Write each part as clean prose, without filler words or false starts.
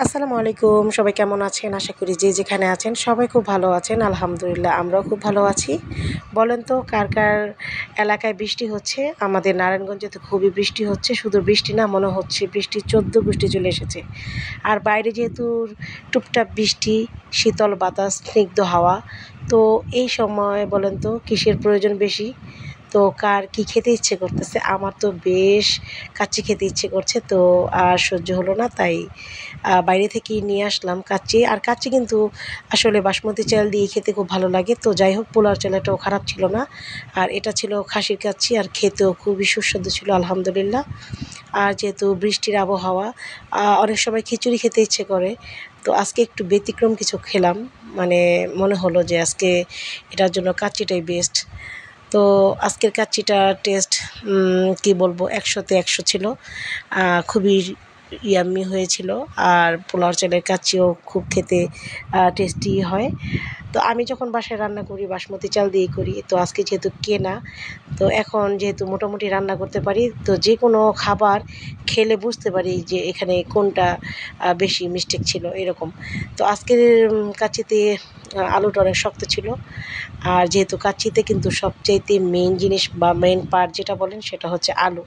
আসসালামু আলাইকুম, সবাই কেমন আছেন? আশা করি যে যেখানে আছেন সবাই খুব ভালো আছেন। আলহামদুলিল্লাহ আমরাও খুব ভালো আছি। বলেন তো কার কার এলাকায় বৃষ্টি হচ্ছে? আমাদের নারায়ণগঞ্জে তো খুবই বৃষ্টি হচ্ছে। শুধু বৃষ্টি না, মনে হচ্ছে বৃষ্টির 14 গোষ্ঠী চলে এসেছে। আর বাইরে যেহেতু টুপটাপ বৃষ্টি, শীতল বাতাস, স্নিগ্ধ হাওয়া, তো এই সময় বলেন তো কিসের প্রয়োজন বেশি? তো কার কী খেতে ইচ্ছে করতেছে? আমার তো বেশ কাচ্চি খেতে ইচ্ছে করছে, তো আর সহ্য হলো না, তাই বাইরে থেকেই নিয়ে আসলাম কাচ্চি। আর কাচ্চি কিন্তু আসলে বাসমতি চাল দিয়ে খেতে খুব ভালো লাগে। তো যাই হোক, পোলাও চালেরটাও খারাপ ছিল না। আর এটা ছিল খাসির কাচ্চি, আর খেতেও খুবই সুস্বাদু ছিল আলহামদুলিল্লাহ। আর যেহেতু বৃষ্টির আবহাওয়া, অনেক সময় খিচুড়ি খেতে ইচ্ছে করে। তো আজকে একটু ব্যতিক্রম কিছু খেলাম, মানে মনে হলো যে আজকে এটার জন্য কাচ্চিটাই বেস্ট। তো আজকের কাচ্চিটার টেস্ট কী বলবো, ১০০-তে ১০০ ছিল। খুবই ইয়াম্মি হয়েছিল। আর পোলাও চালের কাচ্চিও খুব খেতে টেস্টি হয়। তো আমি যখন বাসায় রান্না করি বাসমতি চাল দিয়েই করি। তো আজকে যেহেতু কেনা, তো এখন যেহেতু মোটামুটি রান্না করতে পারি, তো যে কোনো খাবার খেলে বুঝতে পারি যে এখানে কোনটা বেশি মিস্টেক ছিল এরকম। তো আজকের কাচ্চিতে আলুটা অনেক শক্ত ছিল। আর যেহেতু কাচ্চিতে কিন্তু সবচাইতে মেইন জিনিস বা মেইন পার্ট যেটা বলেন সেটা হচ্ছে আলু।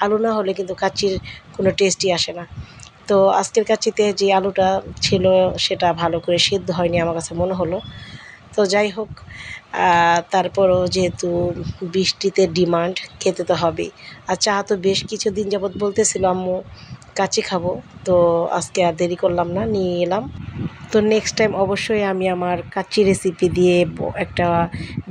আলু না হলে কিন্তু কাচ্চির কোনো টেস্টই আসে না। তো আজকের কাচ্চিতে যে আলুটা ছিল সেটা ভালো করে সিদ্ধ হয়নি আমার কাছে মনে হলো। তো যাই হোক, তারপরও যেহেতু বৃষ্টিতে ডিমান্ড, খেতে তো হবেই। আর চা তো বেশ কিছুদিন যাবৎ বলতেছিল আম্মু কাচ্চি খাবো, তো আজকে আর দেরি করলাম না, নিয়ে এলাম। তো নেক্সট টাইম অবশ্যই আমি আমার কাচ্চি রেসিপি দিয়ে একটা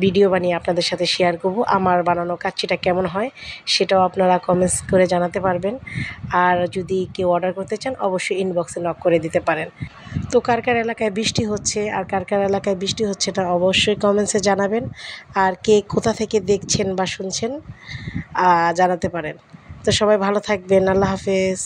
ভিডিও বানিয়ে আপনাদের সাথে শেয়ার করব। আমার বানানো কাচ্চিটা কেমন হয় সেটাও আপনারা কমেন্টস করে জানাতে পারবেন। আর যদি কেউ অর্ডার করতে চান অবশ্যই ইনবক্সে নক করে দিতে পারেন। তো কার কার এলাকায় বৃষ্টি হচ্ছে আর কার কার এলাকায় বৃষ্টি হচ্ছে না অবশ্যই কমেন্টসে জানাবেন। আর কে কোথা থেকে দেখছেন বা শুনছেন জানাতে পারেন। তো সবাই ভালো থাকবেন। আল্লাহ হাফেজ।